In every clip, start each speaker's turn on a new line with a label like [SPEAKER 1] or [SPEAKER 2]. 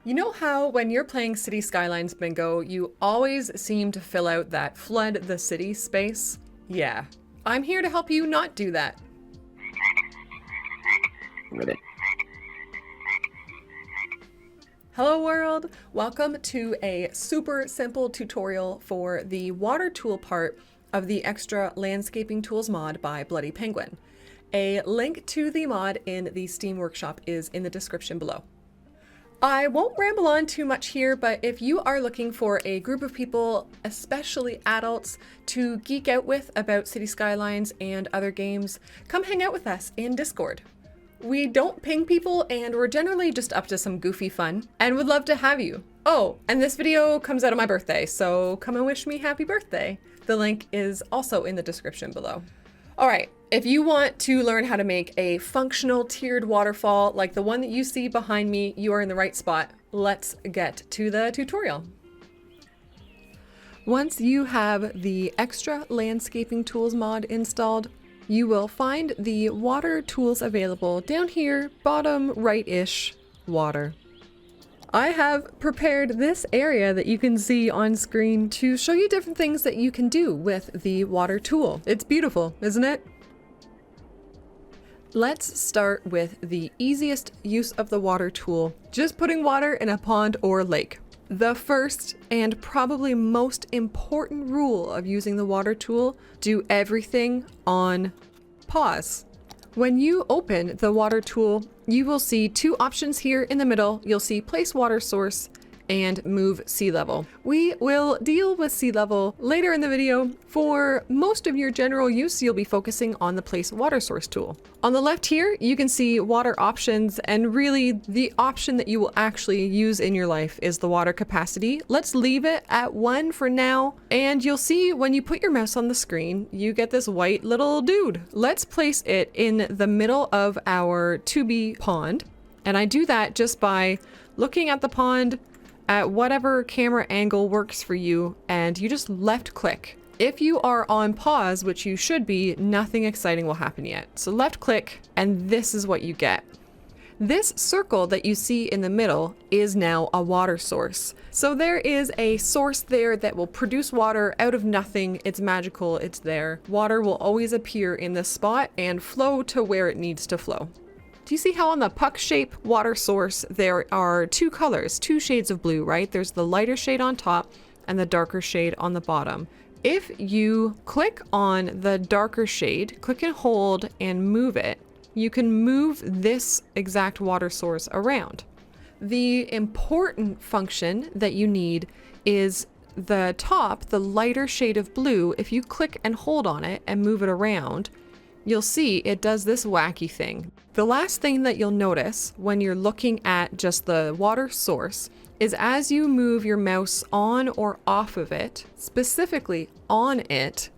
[SPEAKER 1] You know how when you're playing City Skylines Bingo, you always seem to fill out that flood the city space? Yeah, I'm here to help you not do that. Hello world, welcome to a super simple tutorial for the water tool part of the extra landscaping tools mod by BloodyPenguin. A link to the mod in the Steam workshop is in the description below. I won't ramble on too much here, but if you are looking for a group of people, especially adults, to geek out with about City Skylines and other games, come hang out with us in Discord. We don't ping people and we're generally just up to some goofy fun and would love to have you. Oh, and this video comes out on my birthday, so come and wish me happy birthday. The link is also in the description below. All right, if you want to learn how to make a functional tiered waterfall like the one that you see behind me, you are in the right spot. Let's get to the tutorial. Once you have the extra landscaping tools mod installed, you will find the water tools available down here, bottom right-ish, water. I have prepared this area that you can see on screen to show you different things that you can do with the water tool. It's beautiful, isn't it? Let's start with the easiest use of the water tool, just putting water in a pond or lake. The first and probably most important rule of using the water tool, do everything on pause. When you open the water tool, you will see two options here in the middle. You'll see place water source and move sea level. We will deal with sea level later in the video. For most of your general use, you'll be focusing on the place water source tool. On the left here, you can see water options, and really the option that you will actually use in your life is the water capacity. Let's leave it at 1 for now, and you'll see when you put your mouse on the screen, you get this white little dude. Let's place it in the middle of our 2B pond, and I do that just by looking at the pond at whatever camera angle works for you, and you just left click. If you are on pause, which you should be, nothing exciting will happen yet. So left click, and this is what you get. This circle that you see in the middle is now a water source. So there is a source there that will produce water out of nothing. It's magical, it's there. Water will always appear in this spot and flow to where it needs to flow. Do you see how on the puck shape water source there are two colors, two shades of blue, right? There's the lighter shade on top and the darker shade on the bottom. If you click on the darker shade, click and hold and move it, you can move this exact water source around. The important function that you need is the top, the lighter shade of blue. If you click and hold on it and move it around, you'll see it does this wacky thing. The last thing that you'll notice when you're looking at just the water source is as you move your mouse on or off of it, specifically on it,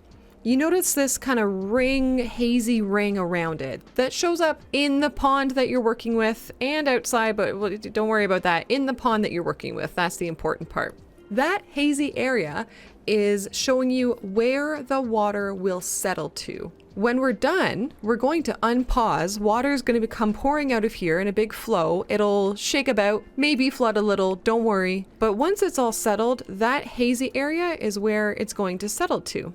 [SPEAKER 1] you notice this kind of ring, hazy ring around it that shows up in the pond that you're working with and outside, but don't worry about that. In the pond that you're working with, that's the important part. That hazy area is showing you where the water will settle to. When we're done, we're going to unpause. Water is going to come pouring out of here in a big flow. It'll shake about, maybe flood a little, don't worry. But once it's all settled, that hazy area is where it's going to settle to.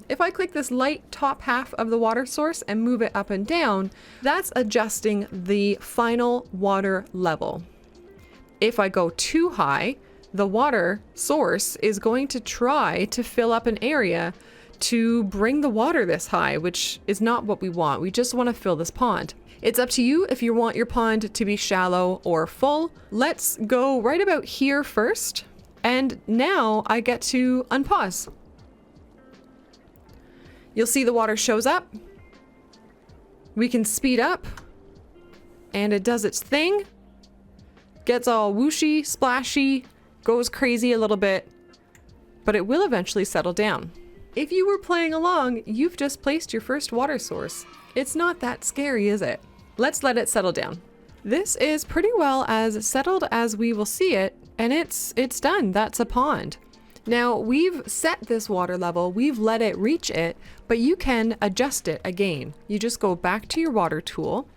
[SPEAKER 1] If I click this light top half of the water source and move it up and down, that's adjusting the final water level. If I go too high, the water source is going to try to fill up an area to bring the water this high, which is not what we want. We just want to fill this pond. It's up to you if you want your pond to be shallow or full. Let's go right about here first. And now I get to unpause. You'll see the water shows up. We can speed up and it does its thing. Gets all whooshy, splashy, goes crazy a little bit, but it will eventually settle down. If you were playing along, you've just placed your first water source. It's not that scary, is it? Let's let it settle down. This is pretty well as settled as we will see it, and it's done. That's a pond. Now we've set this water level, we've let it reach it, but you can adjust it again. You just go back to your water tool.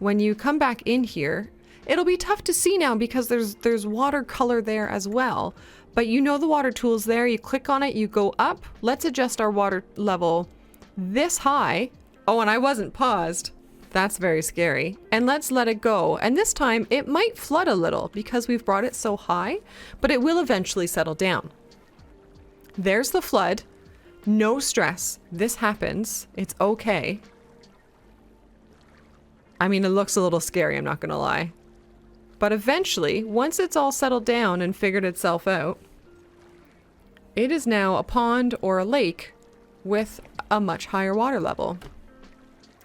[SPEAKER 1] When you come back in here, It'll be tough to see now because there's watercolor there as well. But you know the water tool's there. You click on it, you go up. Let's adjust our water level this high. Oh, and I wasn't paused. That's very scary. And let's let it go. And this time it might flood a little because we've brought it so high, but it will eventually settle down. There's the flood. No stress. This happens. It's okay. I mean, it looks a little scary, I'm not gonna lie. But eventually, once it's all settled down and figured itself out, it is now a pond or a lake with a much higher water level.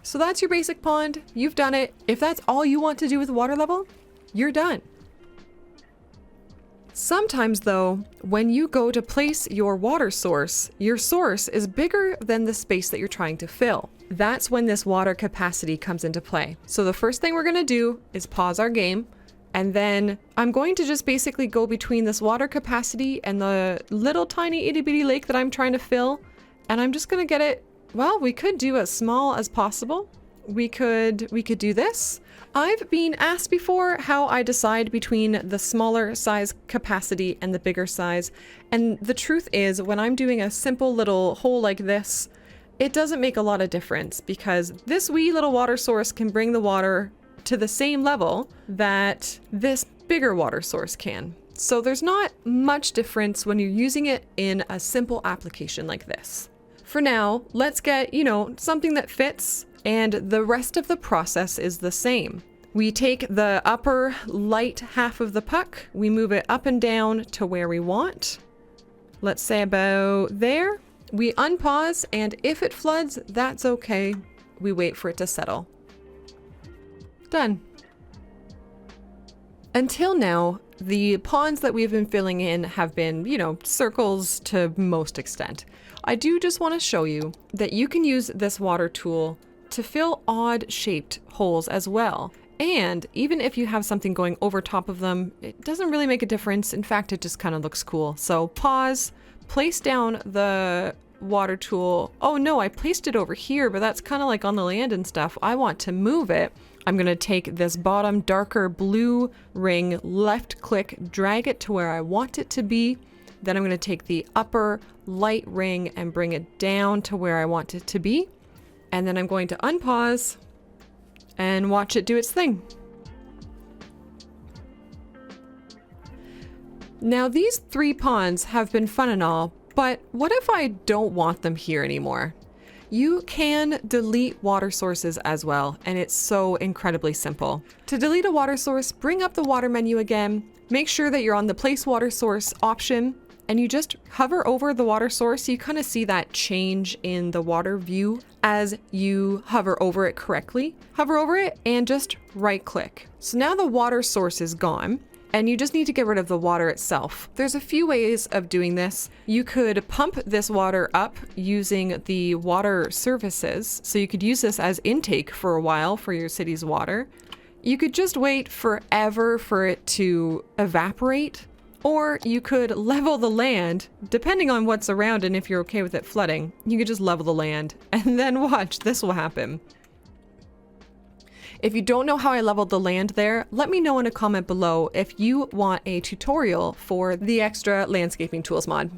[SPEAKER 1] So that's your basic pond. You've done it. If that's all you want to do with the water level, you're done. Sometimes though, when you go to place your water source, your source is bigger than the space that you're trying to fill. That's when this water capacity comes into play. So the first thing we're gonna do is pause our game, and then I'm going to just basically go between this water capacity and the little tiny itty bitty lake that I'm trying to fill, and I'm just gonna get it. Well, we could do as small as possible. We could do this. I've been asked before how I decide between the smaller size capacity and the bigger size. And the truth is, when I'm doing a simple little hole like this, it doesn't make a lot of difference because this wee little water source can bring the water to the same level that this bigger water source can. So there's not much difference when you're using it in a simple application like this. For now, let's get, something that fits, and the rest of the process is the same. We take the upper light half of the puck, we move it up and down to where we want. Let's say about there. We unpause, and if it floods, that's okay. We wait for it to settle. Done. Until now, the ponds that we've been filling in have been, circles to most extent. I do just want to show you that you can use this water tool to fill odd shaped holes as well. And even if you have something going over top of them, it doesn't really make a difference. In fact, it just kind of looks cool. So pause, place down the water tool. Oh no, I placed it over here, but that's kind of like on the land and stuff. I want to move it. I'm going to take this bottom darker blue ring, left click, drag it to where I want it to be. Then I'm going to take the upper light ring and bring it down to where I want it to be. And then I'm going to unpause and watch it do its thing. Now these 3 ponds have been fun and all, but what if I don't want them here anymore? You can delete water sources as well, and it's so incredibly simple. To delete a water source, bring up the water menu again, make sure that you're on the place water source option, and you just hover over the water source. You kind of see that change in the water view as you hover over it correctly. Hover over it and just right click. So now the water source is gone, and you just need to get rid of the water itself. There's a few ways of doing this. You could pump this water up using the water services. So you could use this as intake for a while for your city's water. You could just wait forever for it to evaporate, or you could level the land, depending on what's around and if you're okay with it flooding. You could just level the land and then watch, this will happen. If you don't know how I leveled the land there, let me know in a comment below if you want a tutorial for the extra landscaping tools mod.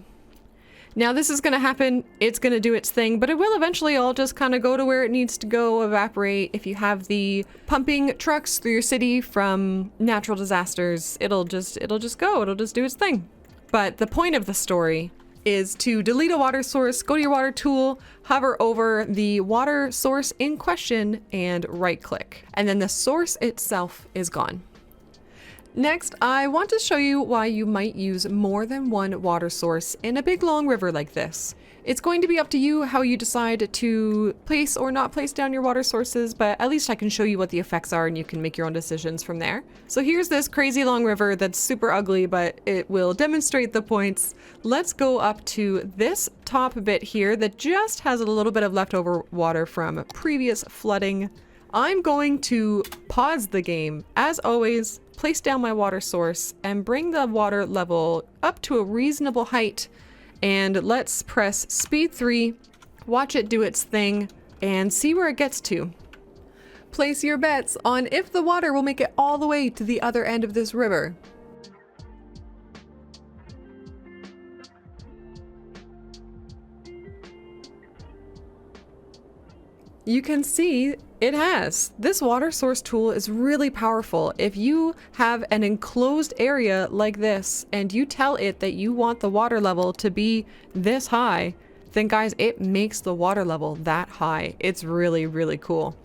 [SPEAKER 1] Now this is gonna happen, it's gonna do its thing, but it will eventually all just kind of go to where it needs to go, evaporate. If you have the pumping trucks through your city from natural disasters, it'll just go, it'll just do its thing. But the point of the story is to delete a water source, go to your water tool, hover over the water source in question and right click. And then the source itself is gone. Next, I want to show you why you might use more than one water source in a big long river like this. It's going to be up to you how you decide to place or not place down your water sources, but at least I can show you what the effects are and you can make your own decisions from there. So here's this crazy long river that's super ugly, but it will demonstrate the points. Let's go up to this top bit here that just has a little bit of leftover water from previous flooding. I'm going to pause the game, as always, place down my water source and bring the water level up to a reasonable height. And let's press speed 3, watch it do its thing, and see where it gets to. place your bets on if the water will make it all the way to the other end of this river. You can see it has. This water source tool is really powerful. If you have an enclosed area like this and you tell it that you want the water level to be this high, then guys, it makes the water level that high. It's really, really cool.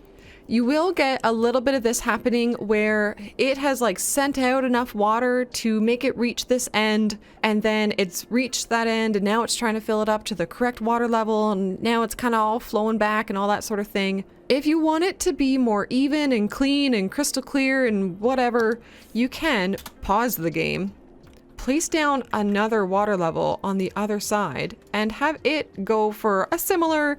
[SPEAKER 1] You will get a little bit of this happening where it has like sent out enough water to make it reach this end, and then it's reached that end and now it's trying to fill it up to the correct water level, and now it's kind of all flowing back and all that sort of thing. If you want it to be more even and clean and crystal clear and whatever, you can pause the game, place down another water level on the other side, and have it go for a similar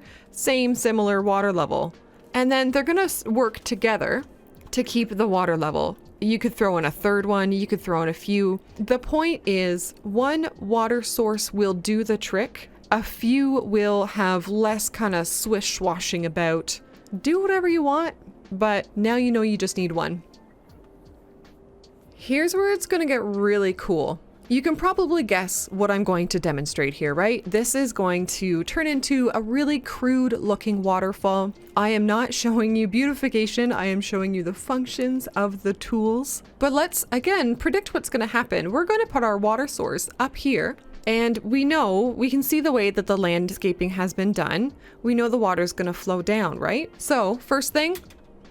[SPEAKER 1] water level. And then they're gonna work together to keep the water level. You could throw in a third one, you could throw in a few. The point is, one water source will do the trick. A few will have less kind of swish-swashing about. Do whatever you want, but now you know you just need one. Here's where it's gonna get really cool. You can probably guess what I'm going to demonstrate here, right? This is going to turn into a really crude looking waterfall. I am not showing you beautification, I am showing you the functions of the tools. But let's, again, predict what's gonna happen. We're gonna put our water source up here, and we can see the way that the landscaping has been done. We know the water's gonna flow down, right? So, first thing,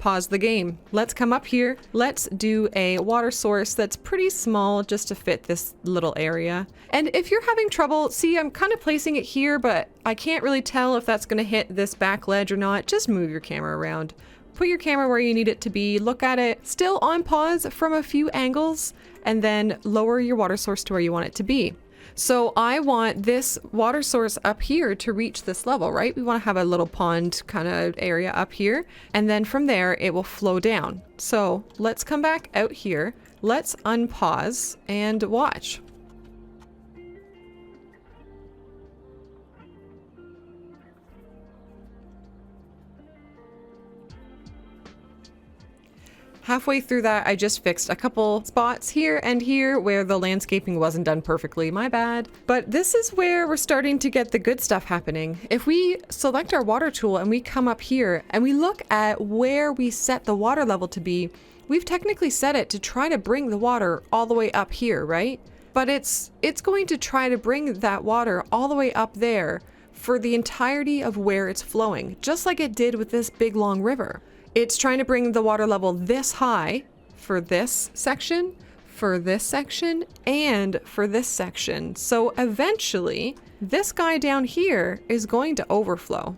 [SPEAKER 1] pause the game. Let's come up here. Let's do a water source that's pretty small just to fit this little area. And if you're having trouble, see, I'm kind of placing it here, but I can't really tell if that's going to hit this back ledge or not. Just move your camera around. Put your camera where you need it to be. Look at it still on pause from a few angles, and then lower your water source to where you want it to be. So I want this water source up here to reach this level, right? We want to have a little pond kind of area up here, and then from there it will flow down. So let's come back out here. Let's unpause and watch. Halfway through that, I just fixed a couple spots here and here where the landscaping wasn't done perfectly, my bad. But this is where we're starting to get the good stuff happening. If we select our water tool and we come up here and we look at where we set the water level to be, we've technically set it to try to bring the water all the way up here, right? But it's going to try to bring that water all the way up there for the entirety of where it's flowing, just like it did with this big long river. It's trying to bring the water level this high for this section, and for this section. So eventually, this guy down here is going to overflow.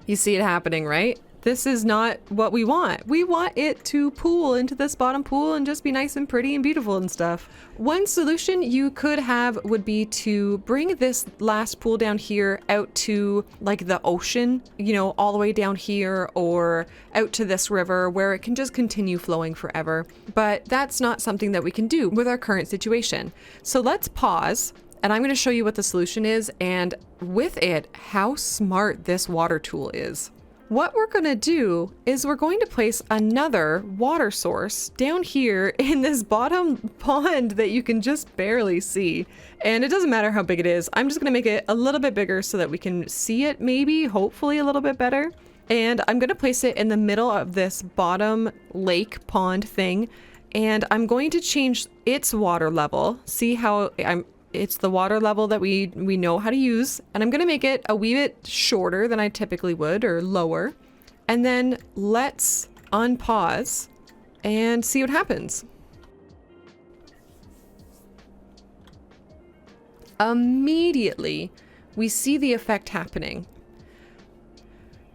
[SPEAKER 1] You see it happening, right? This is not what we want. We want it to pool into this bottom pool and just be nice and pretty and beautiful and stuff. One solution you could have would be to bring this last pool down here out to like the ocean, you know, all the way down here, or out to this river where it can just continue flowing forever. But that's not something that we can do with our current situation. So let's pause, and I'm going to show you what the solution is, and with it, how smart this water tool is. What we're going to do is we're going to place another water source down here in this bottom pond that you can just barely see. And it doesn't matter how big it is. I'm just going to make it a little bit bigger so that we can see it, maybe, hopefully a little bit better. And I'm going to place it in the middle of this bottom lake pond thing. And I'm going to change its water level. See how it's the water level that we know how to use, and I'm gonna make it a wee bit shorter than I typically would, or lower. And then let's unpause and see what happens. Immediately, we see the effect happening.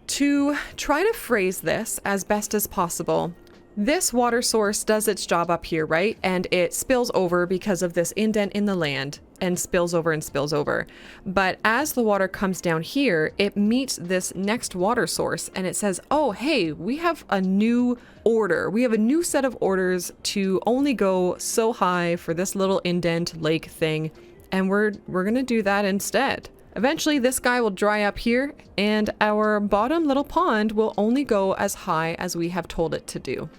[SPEAKER 1] To try to phrase this as best as possible, this water source does its job up here, right? And it spills over because of this indent in the land, and spills over and spills over. But as the water comes down here, it meets this next water source and it says, oh, hey, we have a new order. We have a new set of orders to only go so high for this little indent lake thing. And we're gonna do that instead. Eventually this guy will dry up here and our bottom little pond will only go as high as we have told it to do.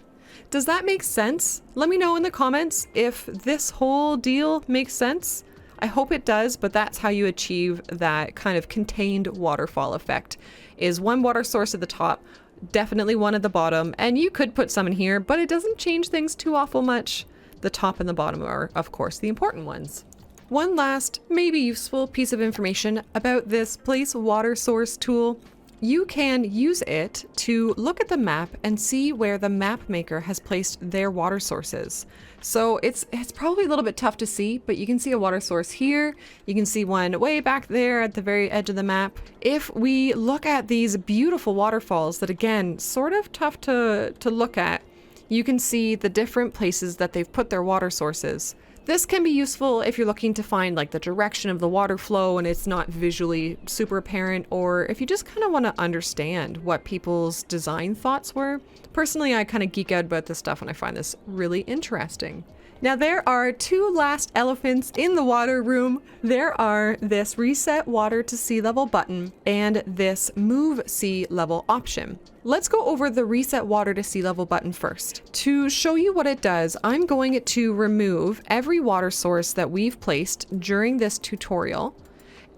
[SPEAKER 1] Does that make sense? Let me know in the comments if this whole deal makes sense. I hope it does, but that's how you achieve that kind of contained waterfall effect, is one water source at the top, definitely one at the bottom, and you could put some in here, but it doesn't change things too awful much. The top and the bottom are, of course, the important ones. One last, maybe useful piece of information about this place water source tool. You can use it to look at the map and see where the map maker has placed their water sources. So it's probably a little bit tough to see, but you can see a water source here. You can see one way back there at the very edge of the map. If we look at these beautiful waterfalls that, again, sort of tough to look at, you can see the different places that they've put their water sources. This can be useful if you're looking to find like the direction of the water flow and it's not visually super apparent, or if you just kind of want to understand what people's design thoughts were. Personally, I kind of geek out about this stuff and I find this really interesting. Now there are two last elephants in the water room. There are this reset water to sea level button and this move sea level option. Let's go over the reset water to sea level button first. To show you what it does, I'm going to remove every water source that we've placed during this tutorial,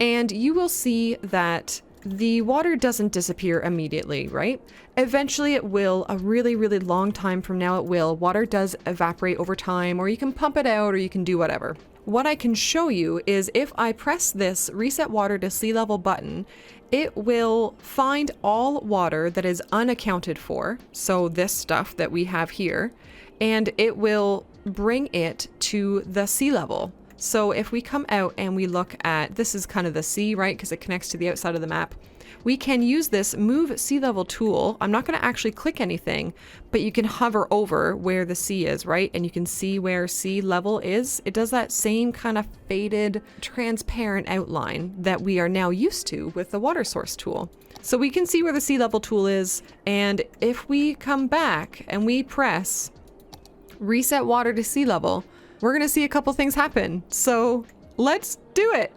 [SPEAKER 1] and you will see that the water doesn't disappear immediately, right? Eventually it will, a really, really long time from now it will. Water does evaporate over time, or you can pump it out, or you can do whatever. What I can show you is if I press this reset water to sea level button, it will find all water that is unaccounted for, so this stuff that we have here, and it will bring it to the sea level. So if we come out and we look at, this is kind of the sea, right? Because it connects to the outside of the map. We can use this move sea level tool. I'm not going to actually click anything, but you can hover over where the sea is, right? And you can see where sea level is. It does that same kind of faded, transparent outline that we are now used to with the water source tool. So we can see where the sea level tool is. And if we come back and we press reset water to sea level, we're going to see a couple things happen. So let's do it.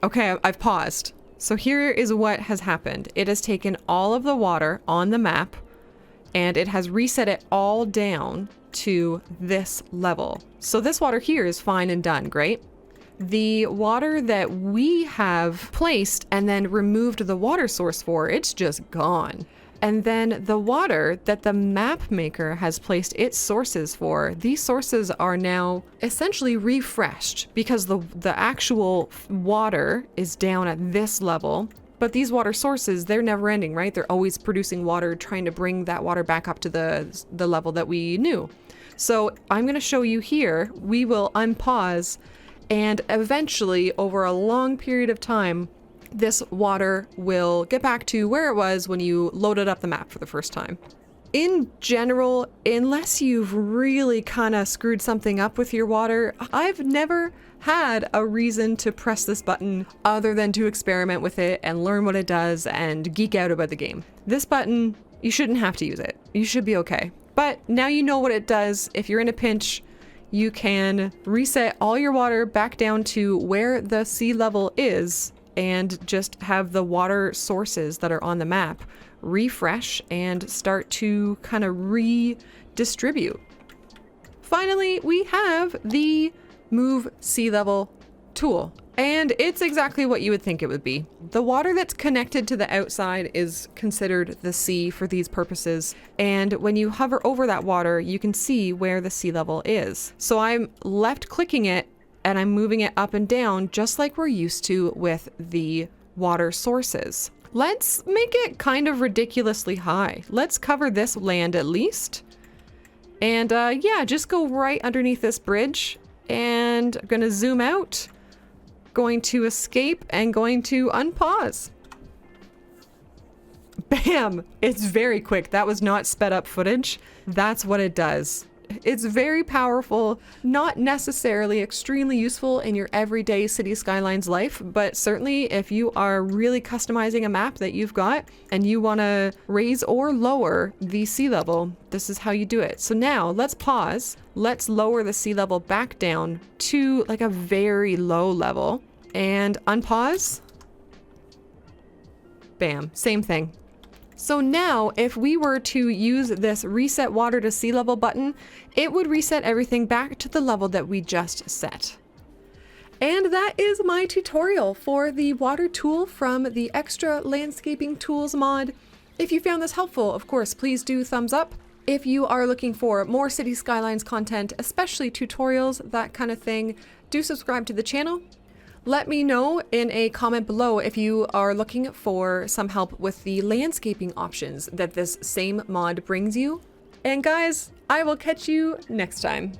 [SPEAKER 1] Okay, I've paused. So here is what has happened. It has taken all of the water on the map and it has reset it all down to this level. So this water here is fine and done, great. The water that we have placed and then removed the water source for, it's just gone. And then the water that the map maker has placed its sources for, these sources are now essentially refreshed because the actual water is down at this level. But these water sources, they're never ending, right? They're always producing water, trying to bring that water back up to the level that we knew. So I'm going to show you here. We will unpause, and eventually, over a long period of time, this water will get back to where it was when you loaded up the map for the first time. In general, unless you've really kind of screwed something up with your water, I've never had a reason to press this button other than to experiment with it and learn what it does and geek out about the game. This button, you shouldn't have to use it. You should be okay. But now you know what it does. If you're in a pinch, you can reset all your water back down to where the sea level is and just have the water sources that are on the map refresh and start to kind of redistribute. Finally, we have the move sea level tool, and it's exactly what you would think it would be. The water that's connected to the outside is considered the sea for these purposes, and when you hover over that water, you can see where the sea level is. So I'm left clicking it and I'm moving it up and down just like we're used to with the water sources. Let's make it kind of ridiculously high. Let's cover this land at least. And yeah, just go right underneath this bridge, and I'm gonna zoom out, going to escape and going to unpause. Bam! It's very quick. That was not sped up footage. That's what it does. It's very powerful, not necessarily extremely useful in your everyday City Skylines life, but certainly if you are really customizing a map that you've got and you want to raise or lower the sea level, this is how you do it. So now let's pause. Let's lower the sea level back down to like a very low level and unpause. Bam, same thing. So now if we were to use this reset water to sea level button, it would reset everything back to the level that we just set. And that is my tutorial for the water tool from the Extra Landscaping Tools mod. If you found this helpful, of course, please do thumbs up. If you are looking for more City Skylines content, especially tutorials, that kind of thing, do subscribe to the channel. Let me know in a comment below if you are looking for some help with the landscaping options that this same mod brings you. And guys, I will catch you next time.